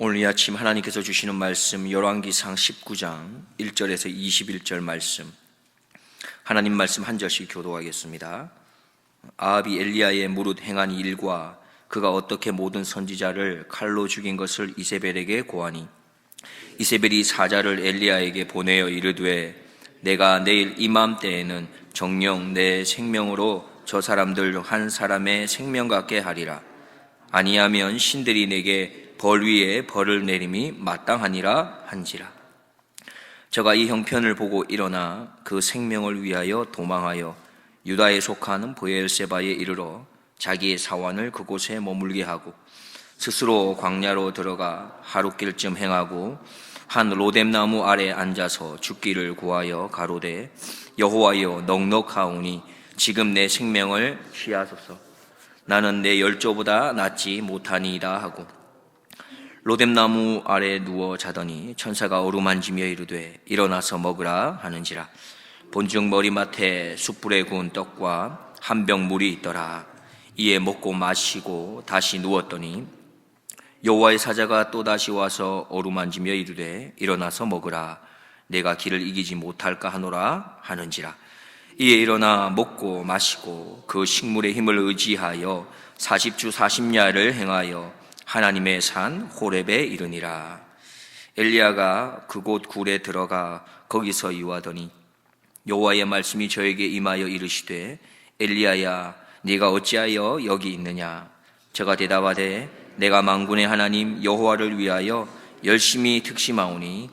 오늘 이 아침 하나님께서 주시는 말씀 열왕기상 19장 1절에서 21절 말씀, 하나님 말씀 한 절씩 교도하겠습니다. 아합이 엘리야의 무릇 행한 일과 그가 어떻게 모든 선지자를 칼로 죽인 것을 이세벨에게 고하니, 이세벨이 사자를 엘리야에게 보내어 이르되 내가 내일 이맘때에는 정녕 내 생명으로 저 사람들 중 한 사람의 생명 같게 하리라. 아니하면 신들이 내게 벌 위에 벌을 내림이 마땅하니라 한지라. 저가 이 형편을 보고 일어나 그 생명을 위하여 도망하여 유다에 속하는 브엘세바에 이르러 자기의 사환을 그곳에 머물게 하고 스스로 광야로 들어가 하룻길쯤 행하고 한 로뎀나무 아래 앉아서 죽기를 구하여 가로되 여호와여 넉넉하오니 지금 내 생명을 취하소서. 나는 내 열조보다 낫지 못하니이다 하고 로뎀나무 아래 누워 자더니 천사가 어루만지며 이르되 일어나서 먹으라 하는지라. 본즉 머리맡에 숯불에 구운 떡과 한 병 물이 있더라. 이에 먹고 마시고 다시 누웠더니 여호와의 사자가 또다시 와서 어루만지며 이르되 일어나서 먹으라. 내가 기를 이기지 못할까 하노라 하는지라. 이에 일어나 먹고 마시고 그 식물의 힘을 의지하여 40주 40야를 행하여 하나님의 산 호렙에 이르니라. 엘리야가 그곳 굴에 들어가 거기서 유하더니 여호와의 말씀이 저에게 임하여 이르시되 엘리야야 네가 어찌하여 여기 있느냐. 저가 대답하되 내가 만군의 하나님 여호와를 위하여 열심히 특심하오니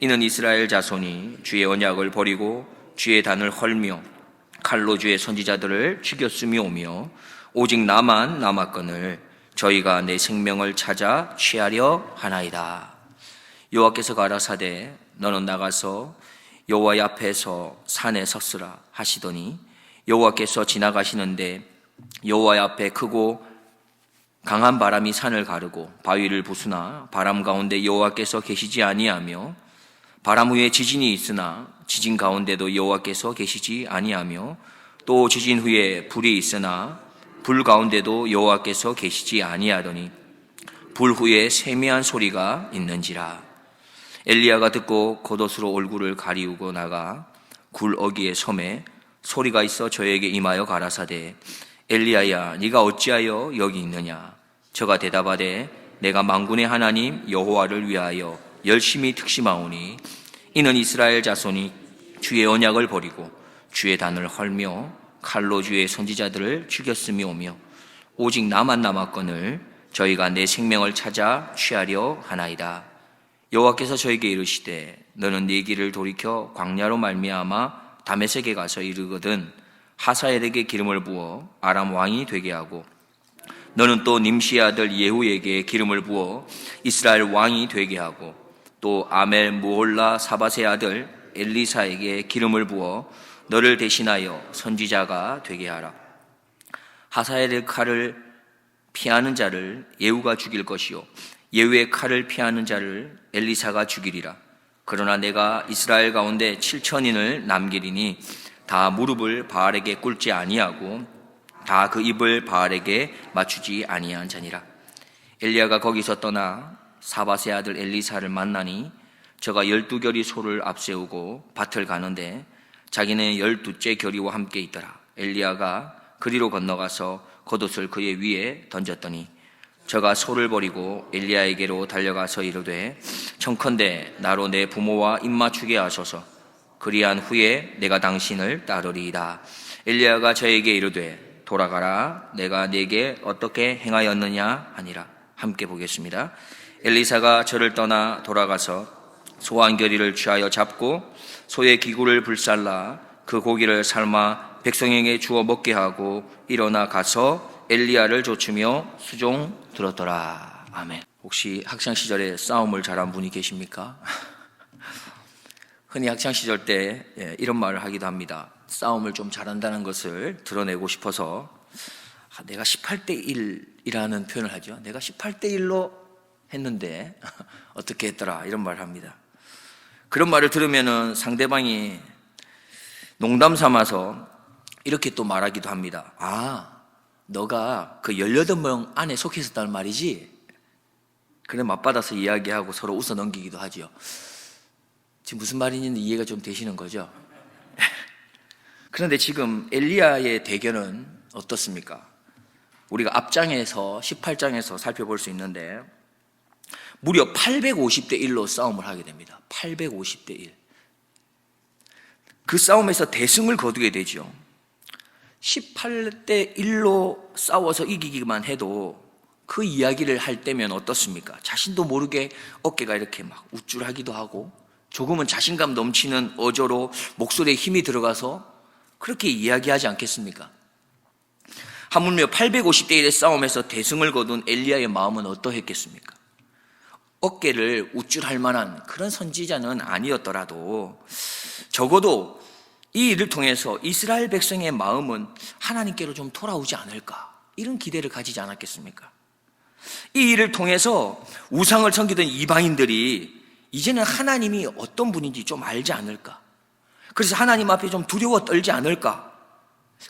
이는 이스라엘 자손이 주의 언약을 버리고 주의 단을 헐며 칼로 주의 선지자들을 죽였음이오며 오직 나만 남았거늘 저희가 내 생명을 찾아 취하려 하나이다. 여호와께서 가라사대 너는 나가서 여호와의 앞에서 산에 섰으라 하시더니 여호와께서 지나가시는데 여호와의 앞에 크고 강한 바람이 산을 가르고 바위를 부수나 바람 가운데 여호와께서 계시지 아니하며 바람 후에 지진이 있으나 지진 가운데도 여호와께서 계시지 아니하며 또 지진 후에 불이 있으나 불 가운데도 여호와께서 계시지 아니하더니 불 후에 세미한 소리가 있는지라. 엘리야가 듣고 겉옷으로 얼굴을 가리우고 나가 굴 어귀의 섬에 소리가 있어 저에게 임하여 가라사대 엘리야야 네가 어찌하여 여기 있느냐. 저가 대답하되 내가 만군의 하나님 여호와를 위하여 열심히 특심하오니 이는 이스라엘 자손이 주의 언약을 버리고 주의 단을 헐며 칼로 주의 선지자들을 죽였음이오며 오직 나만 남았거늘 저희가 내 생명을 찾아 취하려 하나이다. 여호와께서 저에게 이르시되 너는 네 길을 돌이켜 광야로 말미암아 다메섹에 가서 이르거든 하사엘에게 기름을 부어 아람 왕이 되게 하고 너는 또 님시의 아들 예후에게 기름을 부어 이스라엘 왕이 되게 하고 또 아멜 무홀라 사밧의 아들 엘리사에게 기름을 부어 너를 대신하여 선지자가 되게 하라. 하사엘의 칼을 피하는 자를 예후가 죽일 것이요 예후의 칼을 피하는 자를 엘리사가 죽이리라. 그러나 내가 이스라엘 가운데 7천인을 남기리니 다 무릎을 바알에게 꿇지 아니하고 다 그 입을 바알에게 맞추지 아니한 자니라. 엘리야가 거기서 떠나 사밧의 아들 엘리사를 만나니 저가 12결이 소를 앞세우고 밭을 가는데 자기는 12째 결이와 함께 있더라. 엘리야가 그리로 건너가서 겉옷을 그의 위에 던졌더니 저가 소를 버리고 엘리야에게로 달려가서 이르되 청컨대 나로 내 부모와 입맞추게 하소서. 그리한 후에 내가 당신을 따르리이다. 엘리야가 저에게 이르되 돌아가라. 내가 네게 어떻게 행하였느냐 하니라. 함께 보겠습니다. 엘리사가 저를 떠나 돌아가서 소 한 결이를 취하여 잡고 소의 기구를 불살라 그 고기를 삶아 백성에게 주어 먹게 하고 일어나 가서 엘리야를 좇으며 수종 들었더라. 아멘. 혹시 학창시절에 싸움을 잘한 분이 계십니까? 흔히 학창시절 때 이런 말을 하기도 합니다. 싸움을 좀 잘한다는 것을 드러내고 싶어서 내가 18대 1이라는 표현을 하죠. 내가 18대 1로 했는데 어떻게 했더라 이런 말을 합니다. 그런 말을 들으면은 상대방이 농담 삼아서 이렇게 또 말하기도 합니다. 아, 너가 그 18명 안에 속해 있었단 말이지? 그래 맞받아서 이야기하고 서로 웃어 넘기기도 하죠. 지금 무슨 말인지 이해가 좀 되시는 거죠? 그런데 지금 엘리야의 대결은 어떻습니까? 우리가 앞장에서 18장에서 살펴볼 수 있는데 무려 850대 1로 싸움을 하게 됩니다. 850대 1. 그 싸움에서 대승을 거두게 되죠. 18대 1로 싸워서 이기기만 해도 그 이야기를 할 때면 어떻습니까? 자신도 모르게 어깨가 이렇게 막 우쭐하기도 하고 조금은 자신감 넘치는 어조로 목소리에 힘이 들어가서 그렇게 이야기하지 않겠습니까? 하물며 850대 1의 싸움에서 대승을 거둔 엘리야의 마음은 어떠했겠습니까? 어깨를 우쭐할 만한 그런 선지자는 아니었더라도 적어도 이 일을 통해서 이스라엘 백성의 마음은 하나님께로 좀 돌아오지 않을까, 이런 기대를 가지지 않았겠습니까? 이 일을 통해서 우상을 섬기던 이방인들이 이제는 하나님이 어떤 분인지 좀 알지 않을까, 그래서 하나님 앞에 좀 두려워 떨지 않을까,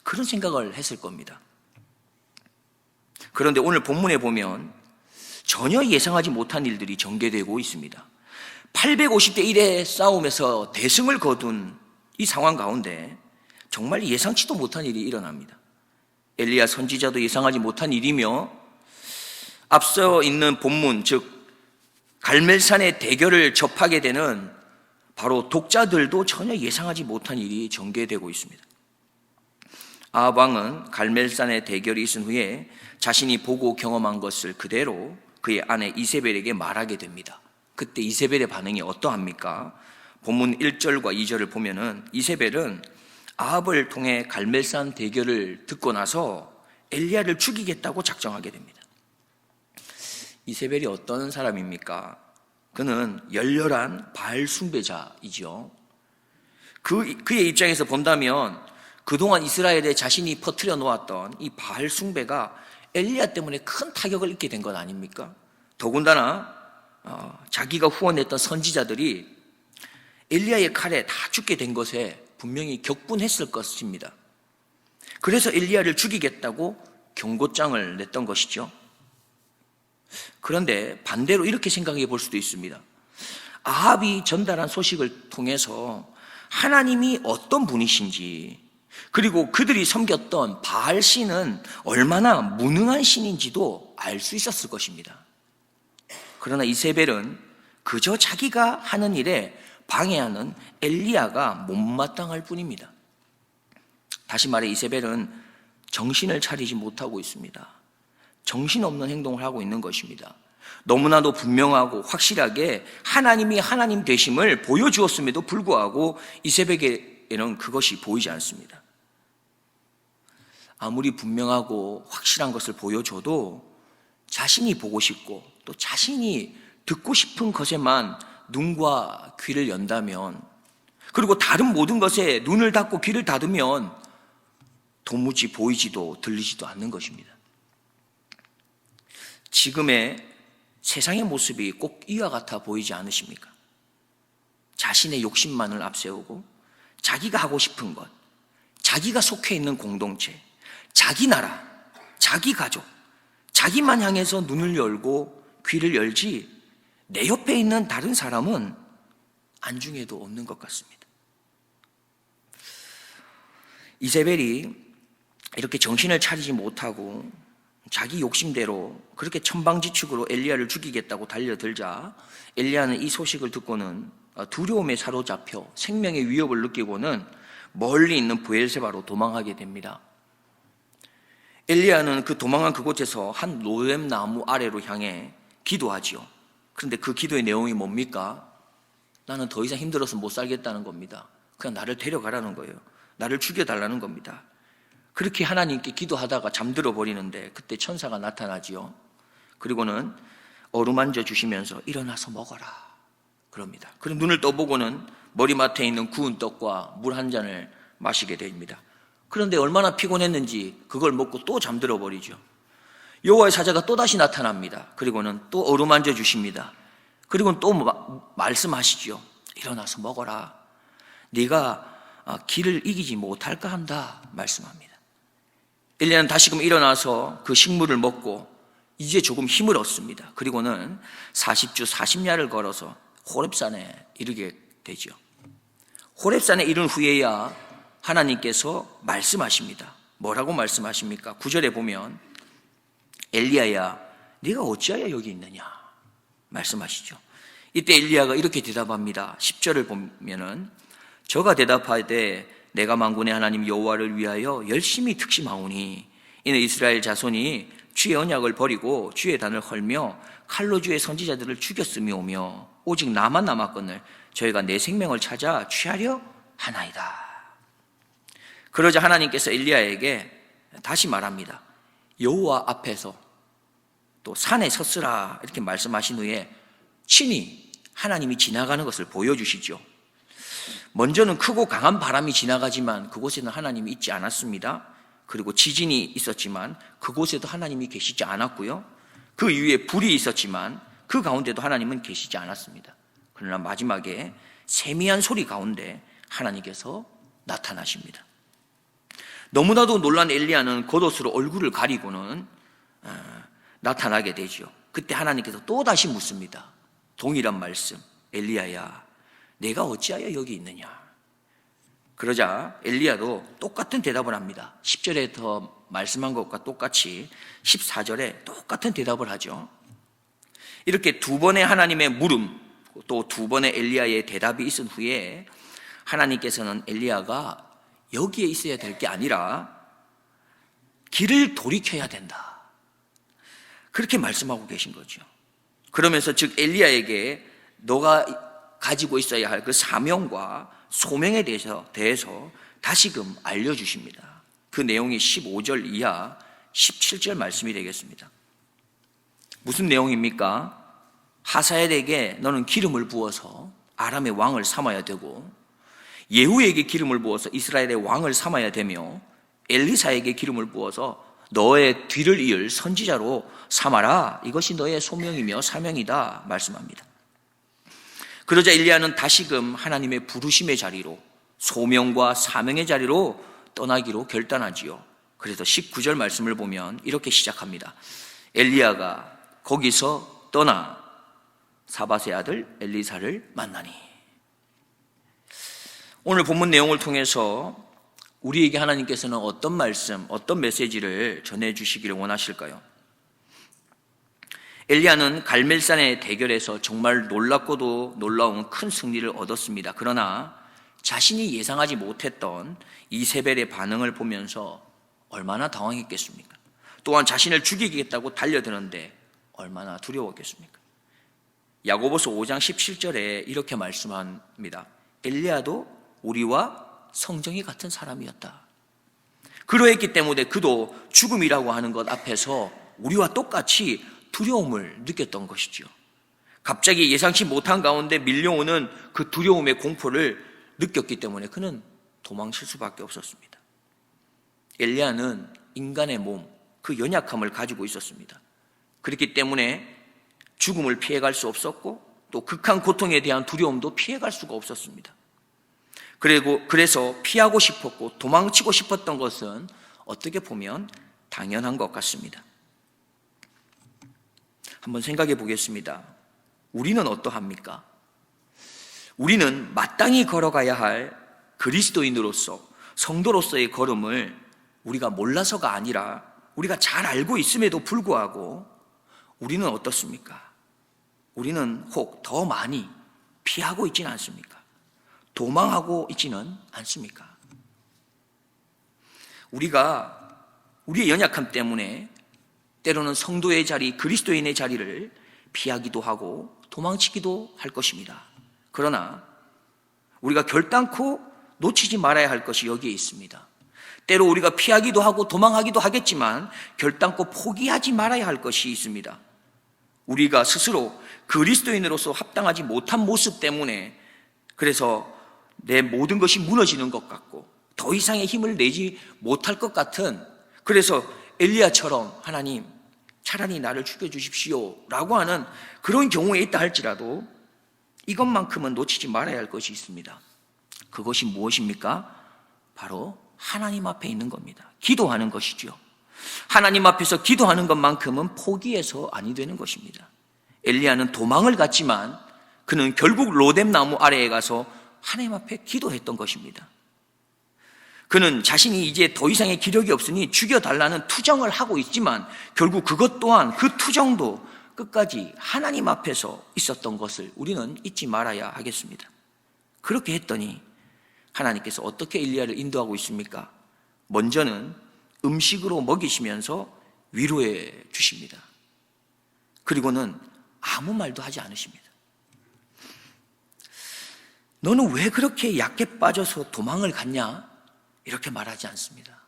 그런 생각을 했을 겁니다. 그런데 오늘 본문에 보면 전혀 예상하지 못한 일들이 전개되고 있습니다. 850대 1의 싸움에서 대승을 거둔 이 상황 가운데 정말 예상치도 못한 일이 일어납니다. 엘리야 선지자도 예상하지 못한 일이며 앞서 있는 본문, 즉 갈멜산의 대결을 접하게 되는 바로 독자들도 전혀 예상하지 못한 일이 전개되고 있습니다. 아합 왕은 갈멜산의 대결이 있은 후에 자신이 보고 경험한 것을 그대로 그의 아내 이세벨에게 말하게 됩니다. 그때 이세벨의 반응이 어떠합니까? 본문 1절과 2절을 보면은 이세벨은 아합을 통해 갈멜산 대결을 듣고 나서 엘리야를 죽이겠다고 작정하게 됩니다. 이세벨이 어떤 사람입니까? 그는 열렬한 바알 숭배자이죠. 그의 입장에서 본다면 그동안 이스라엘에 자신이 퍼뜨려 놓았던 이 바알 숭배가 엘리야 때문에 큰 타격을 입게 된 것 아닙니까? 더군다나 자기가 후원했던 선지자들이 엘리야의 칼에 다 죽게 된 것에 분명히 격분했을 것입니다. 그래서 엘리야를 죽이겠다고 경고장을 냈던 것이죠. 그런데 반대로 이렇게 생각해 볼 수도 있습니다. 아합이 전달한 소식을 통해서 하나님이 어떤 분이신지, 그리고 그들이 섬겼던 바알 신은 얼마나 무능한 신인지도 알 수 있었을 것입니다. 그러나 이세벨은 그저 자기가 하는 일에 방해하는 엘리야가 못마땅할 뿐입니다. 다시 말해 이세벨은 정신을 차리지 못하고 있습니다. 정신없는 행동을 하고 있는 것입니다. 너무나도 분명하고 확실하게 하나님이 하나님 되심을 보여주었음에도 불구하고 이세벨에게는 그것이 보이지 않습니다. 아무리 분명하고 확실한 것을 보여줘도 자신이 보고 싶고 또 자신이 듣고 싶은 것에만 눈과 귀를 연다면, 그리고 다른 모든 것에 눈을 닫고 귀를 닫으면 도무지 보이지도 들리지도 않는 것입니다. 지금의 세상의 모습이 꼭 이와 같아 보이지 않으십니까? 자신의 욕심만을 앞세우고 자기가 하고 싶은 것, 자기가 속해 있는 공동체, 자기 나라, 자기 가족, 자기만 향해서 눈을 열고 귀를 열지 내 옆에 있는 다른 사람은 안중에도 없는 것 같습니다. 이세벨이 이렇게 정신을 차리지 못하고 자기 욕심대로 그렇게 천방지축으로 엘리야를 죽이겠다고 달려들자 엘리야는 이 소식을 듣고는 두려움에 사로잡혀 생명의 위협을 느끼고는 멀리 있는 브엘세바로 도망하게 됩니다. 엘리야는 그 도망한 그곳에서 한 로뎀 나무 아래로 향해 기도하지요. 그런데 그 기도의 내용이 뭡니까? 나는 더 이상 힘들어서 못 살겠다는 겁니다. 그냥 나를 데려가라는 거예요. 나를 죽여달라는 겁니다. 그렇게 하나님께 기도하다가 잠들어 버리는데 그때 천사가 나타나지요. 그리고는 어루만져 주시면서 일어나서 먹어라 그럽니다. 그리고 눈을 떠보고는 머리맡에 있는 구운 떡과 물 한 잔을 마시게 됩니다. 그런데 얼마나 피곤했는지 그걸 먹고 또 잠들어 버리죠. 여호와의 사자가 또다시 나타납니다. 그리고는 또 어루만져 주십니다. 그리고는 또 말씀하시죠. 일어나서 먹어라. 네가 길을 이기지 못할까 한다 말씀합니다. 엘리야는 다시금 일어나서 그 식물을 먹고 이제 조금 힘을 얻습니다. 그리고는 40주 40야를 걸어서 호렙산에 이르게 되죠. 호렙산에 이른 후에야 하나님께서 말씀하십니다. 뭐라고 말씀하십니까? 9절에 보면 엘리야야 네가 어찌하여 여기 있느냐 말씀하시죠. 이때 엘리야가 이렇게 대답합니다. 10절을 보면은 저가 대답하되 내가 만군의 하나님 여호와를 위하여 열심히 특심하오니 이는 이스라엘 자손이 주의 언약을 버리고 주의 단을 헐며 칼로 주의 선지자들을 죽였음이오며 오직 나만 남았거늘 저희가 내 생명을 찾아 취하려 하나이다. 그러자 하나님께서 엘리야에게 다시 말합니다. 여호와 앞에서 또 산에 섰으라 이렇게 말씀하신 후에 친히 하나님이 지나가는 것을 보여주시죠. 먼저는 크고 강한 바람이 지나가지만 그곳에는 하나님이 있지 않았습니다. 그리고 지진이 있었지만 그곳에도 하나님이 계시지 않았고요. 그 이후에 불이 있었지만 그 가운데도 하나님은 계시지 않았습니다. 그러나 마지막에 세미한 소리 가운데 하나님께서 나타나십니다. 너무나도 놀란 엘리야는 겉옷으로 얼굴을 가리고는 나타나게 되죠. 그때 하나님께서 또다시 묻습니다. 동일한 말씀, 엘리야야 내가 어찌하여 여기 있느냐. 그러자 엘리야도 똑같은 대답을 합니다. 10절에 더 말씀한 것과 똑같이 14절에 똑같은 대답을 하죠. 이렇게 두 번의 하나님의 물음 또 두 번의 엘리야의 대답이 있은 후에 하나님께서는 엘리야가 여기에 있어야 될 게 아니라 길을 돌이켜야 된다 그렇게 말씀하고 계신 거죠. 그러면서 즉 엘리야에게 너가 가지고 있어야 할 그 사명과 소명에 대해서 다시금 알려주십니다. 그 내용이 15절 이하 17절 말씀이 되겠습니다. 무슨 내용입니까? 하사엘에게 너는 기름을 부어서 아람의 왕을 삼아야 되고 예후에게 기름을 부어서 이스라엘의 왕을 삼아야 되며 엘리사에게 기름을 부어서 너의 뒤를 이을 선지자로 삼아라. 이것이 너의 소명이며 사명이다 말씀합니다. 그러자 엘리야는 다시금 하나님의 부르심의 자리로 소명과 사명의 자리로 떠나기로 결단하지요. 그래서 19절 말씀을 보면 이렇게 시작합니다. 엘리야가 거기서 떠나 사밧의 아들 엘리사를 만나니. 오늘 본문 내용을 통해서 우리에게 하나님께서는 어떤 말씀, 어떤 메시지를 전해주시기를 원하실까요? 엘리야는 갈멜산의 대결에서 정말 놀랍고도 놀라운 큰 승리를 얻었습니다. 그러나 자신이 예상하지 못했던 이세벨의 반응을 보면서 얼마나 당황했겠습니까? 또한 자신을 죽이겠다고 달려드는데 얼마나 두려웠겠습니까? 야고보서 5장 17절에 이렇게 말씀합니다. 엘리야도 우리와 성정이 같은 사람이었다. 그러했기 때문에 그도 죽음이라고 하는 것 앞에서 우리와 똑같이 두려움을 느꼈던 것이죠. 갑자기 예상치 못한 가운데 밀려오는 그 두려움의 공포를 느꼈기 때문에 그는 도망칠 수밖에 없었습니다. 엘리야는 인간의 몸, 그 연약함을 가지고 있었습니다. 그렇기 때문에 죽음을 피해갈 수 없었고 또 극한 고통에 대한 두려움도 피해갈 수가 없었습니다. 그래서 피하고 싶었고 도망치고 싶었던 것은 어떻게 보면 당연한 것 같습니다. 한번 생각해 보겠습니다. 우리는 어떠합니까? 우리는 마땅히 걸어가야 할 그리스도인으로서 성도로서의 걸음을 우리가 몰라서가 아니라 우리가 잘 알고 있음에도 불구하고 우리는 어떻습니까? 우리는 혹 더 많이 피하고 있지는 않습니까? 도망하고 있지는 않습니까? 우리가 우리의 연약함 때문에 때로는 성도의 자리, 그리스도인의 자리를 피하기도 하고 도망치기도 할 것입니다. 그러나 우리가 결단코 놓치지 말아야 할 것이 여기에 있습니다. 때로 우리가 피하기도 하고 도망하기도 하겠지만 결단코 포기하지 말아야 할 것이 있습니다. 우리가 스스로 그리스도인으로서 합당하지 못한 모습 때문에 그래서 내 모든 것이 무너지는 것 같고 더 이상의 힘을 내지 못할 것 같은, 그래서 엘리야처럼 하나님 차라리 나를 죽여주십시오 라고 하는 그런 경우에 있다 할지라도 이것만큼은 놓치지 말아야 할 것이 있습니다. 그것이 무엇입니까? 바로 하나님 앞에 있는 겁니다. 기도하는 것이죠. 하나님 앞에서 기도하는 것만큼은 포기해서 아니 되는 것입니다. 엘리야는 도망을 갔지만 그는 결국 로뎀나무 아래에 가서 하나님 앞에 기도했던 것입니다. 그는 자신이 이제 더 이상의 기력이 없으니 죽여달라는 투정을 하고 있지만 결국 그것 또한 그 투정도 끝까지 하나님 앞에서 있었던 것을 우리는 잊지 말아야 하겠습니다. 그렇게 했더니 하나님께서 어떻게 엘리야를 인도하고 있습니까? 먼저는 음식으로 먹이시면서 위로해 주십니다. 그리고는 아무 말도 하지 않으십니다. 너는 왜 그렇게 약해 빠져서 도망을 갔냐? 이렇게 말하지 않습니다.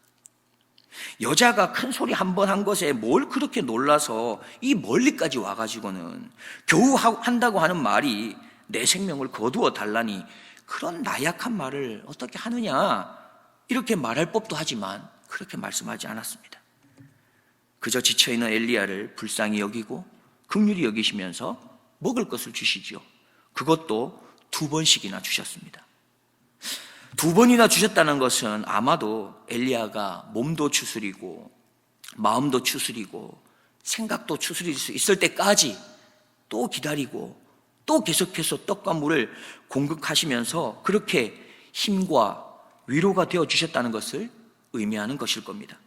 여자가 큰 소리 한 번 한 것에 뭘 그렇게 놀라서 이 멀리까지 와가지고는 겨우 한다고 하는 말이 내 생명을 거두어 달라니 그런 나약한 말을 어떻게 하느냐, 이렇게 말할 법도 하지만 그렇게 말씀하지 않았습니다. 그저 지쳐있는 엘리야를 불쌍히 여기고 긍휼히 여기시면서 먹을 것을 주시지요. 그것도 2번씩이나 주셨습니다. 2번이나 주셨다는 것은 아마도 엘리야가 몸도 추스리고 마음도 추스리고 생각도 추스릴 수 있을 때까지 또 기다리고 또 계속해서 떡과 물을 공급하시면서 그렇게 힘과 위로가 되어 주셨다는 것을 의미하는 것일 겁니다.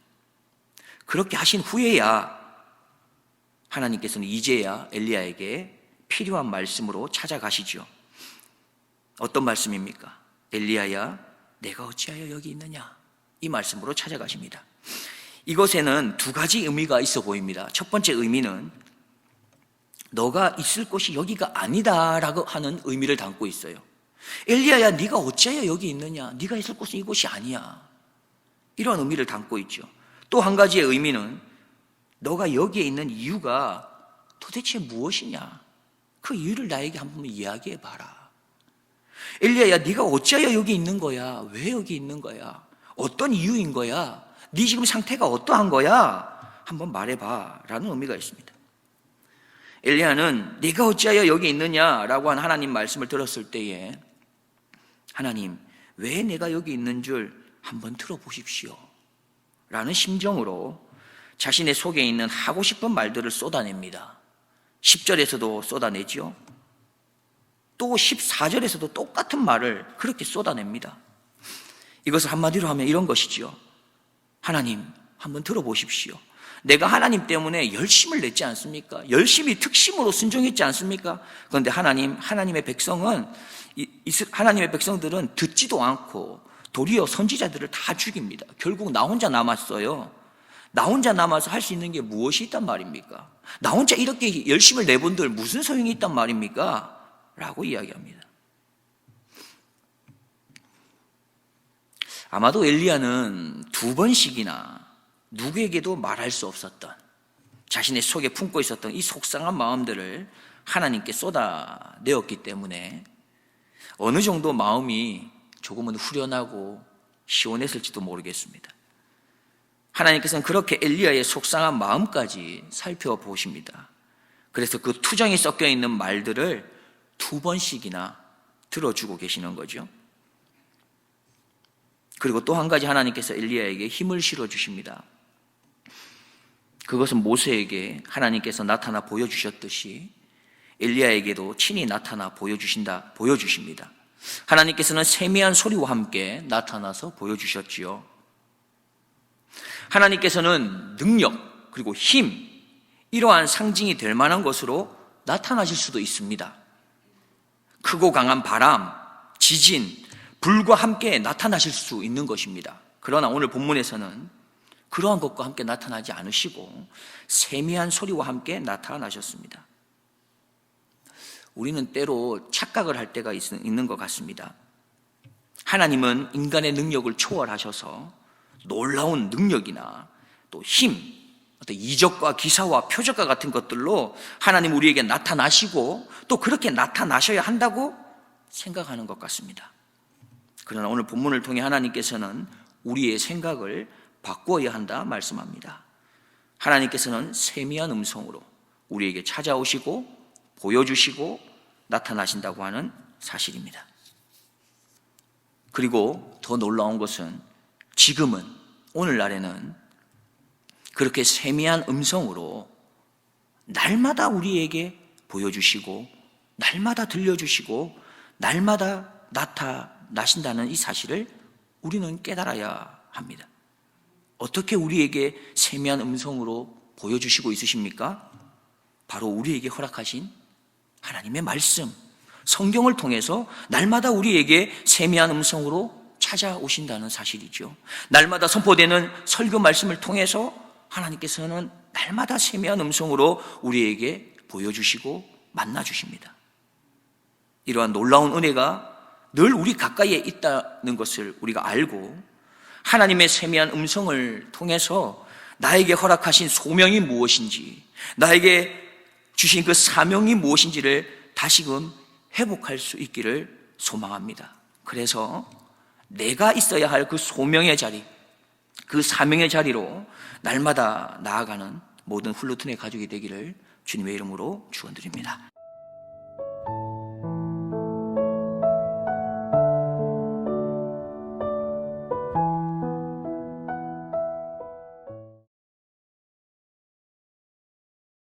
그렇게 하신 후에야 하나님께서는 이제야 엘리야에게 필요한 말씀으로 찾아가시죠. 어떤 말씀입니까? 엘리야야, 내가 어찌하여 여기 있느냐? 이 말씀으로 찾아가십니다. 이것에는 2가지 의미가 있어 보입니다. 첫 번째 의미는 너가 있을 곳이 여기가 아니다라고 하는 의미를 담고 있어요. 엘리야야, 네가 어찌하여 여기 있느냐? 네가 있을 곳은 이곳이 아니야. 이런 의미를 담고 있죠. 또 한 가지의 의미는 너가 여기에 있는 이유가 도대체 무엇이냐? 그 이유를 나에게 한번 이야기해 봐라. 엘리야야, 네가 어찌하여 여기 있는 거야? 왜 여기 있는 거야? 어떤 이유인 거야? 네 지금 상태가 어떠한 거야? 한번 말해봐 라는 의미가 있습니다. 엘리야는 네가 어찌하여 여기 있느냐라고 한 하나님 말씀을 들었을 때에 하나님, 왜 내가 여기 있는 줄 한번 들어보십시오 라는 심정으로 자신의 속에 있는 하고 싶은 말들을 쏟아냅니다. 10절에서도 쏟아내지요. 또 14절에서도 똑같은 말을 그렇게 쏟아냅니다. 이것을 한마디로 하면 이런 것이지요. 하나님, 한번 들어보십시오. 내가 하나님 때문에 열심을 냈지 않습니까? 열심히 특심으로 순종했지 않습니까? 그런데 하나님의 백성들은 듣지도 않고 도리어 선지자들을 다 죽입니다. 결국 나 혼자 남았어요. 나 혼자 남아서 할 수 있는 게 무엇이 있단 말입니까? 나 혼자 이렇게 열심을 내본들 무슨 소용이 있단 말입니까? 라고 이야기합니다. 아마도 엘리야는 2번씩이나 누구에게도 말할 수 없었던 자신의 속에 품고 있었던 이 속상한 마음들을 하나님께 쏟아내었기 때문에 어느 정도 마음이 조금은 후련하고 시원했을지도 모르겠습니다. 하나님께서는 그렇게 엘리야의 속상한 마음까지 살펴보십니다. 그래서 그 투정이 섞여 있는 말들을 2번씩이나 들어주고 계시는 거죠. 그리고 또 한 가지 하나님께서 엘리야에게 힘을 실어주십니다. 그것은 모세에게 하나님께서 나타나 보여주셨듯이 엘리야에게도 친히 나타나 보여주십니다. 하나님께서는 세미한 소리와 함께 나타나서 보여주셨지요. 하나님께서는 능력 그리고 힘, 이러한 상징이 될 만한 것으로 나타나실 수도 있습니다. 크고 강한 바람, 지진, 불과 함께 나타나실 수 있는 것입니다. 그러나 오늘 본문에서는 그러한 것과 함께 나타나지 않으시고 세미한 소리와 함께 나타나셨습니다. 우리는 때로 착각을 할 때가 있는 것 같습니다. 하나님은 인간의 능력을 초월하셔서 놀라운 능력이나 또 힘, 어떤 이적과 기사와 표적과 같은 것들로 하나님 우리에게 나타나시고 또 그렇게 나타나셔야 한다고 생각하는 것 같습니다. 그러나 오늘 본문을 통해 하나님께서는 우리의 생각을 바꾸어야 한다 말씀합니다. 하나님께서는 세미한 음성으로 우리에게 찾아오시고 보여주시고 나타나신다고 하는 사실입니다. 그리고 더 놀라운 것은 지금은, 오늘날에는 그렇게 세미한 음성으로 날마다 우리에게 보여주시고 날마다 들려주시고 날마다 나타나신다는 이 사실을 우리는 깨달아야 합니다. 어떻게 우리에게 세미한 음성으로 보여주시고 있으십니까? 바로 우리에게 허락하신 하나님의 말씀, 성경을 통해서 날마다 우리에게 세미한 음성으로 찾아오신다는 사실이죠. 날마다 선포되는 설교 말씀을 통해서 하나님께서는 날마다 세미한 음성으로 우리에게 보여주시고 만나주십니다. 이러한 놀라운 은혜가 늘 우리 가까이에 있다는 것을 우리가 알고 하나님의 세미한 음성을 통해서 나에게 허락하신 소명이 무엇인지, 나에게 주신 그 사명이 무엇인지를 다시금 회복할 수 있기를 소망합니다. 그래서 내가 있어야 할 그 소명의 자리, 그 사명의 자리로 날마다 나아가는 모든 훌루튼의 가족이 되기를 주님의 이름으로 축원드립니다.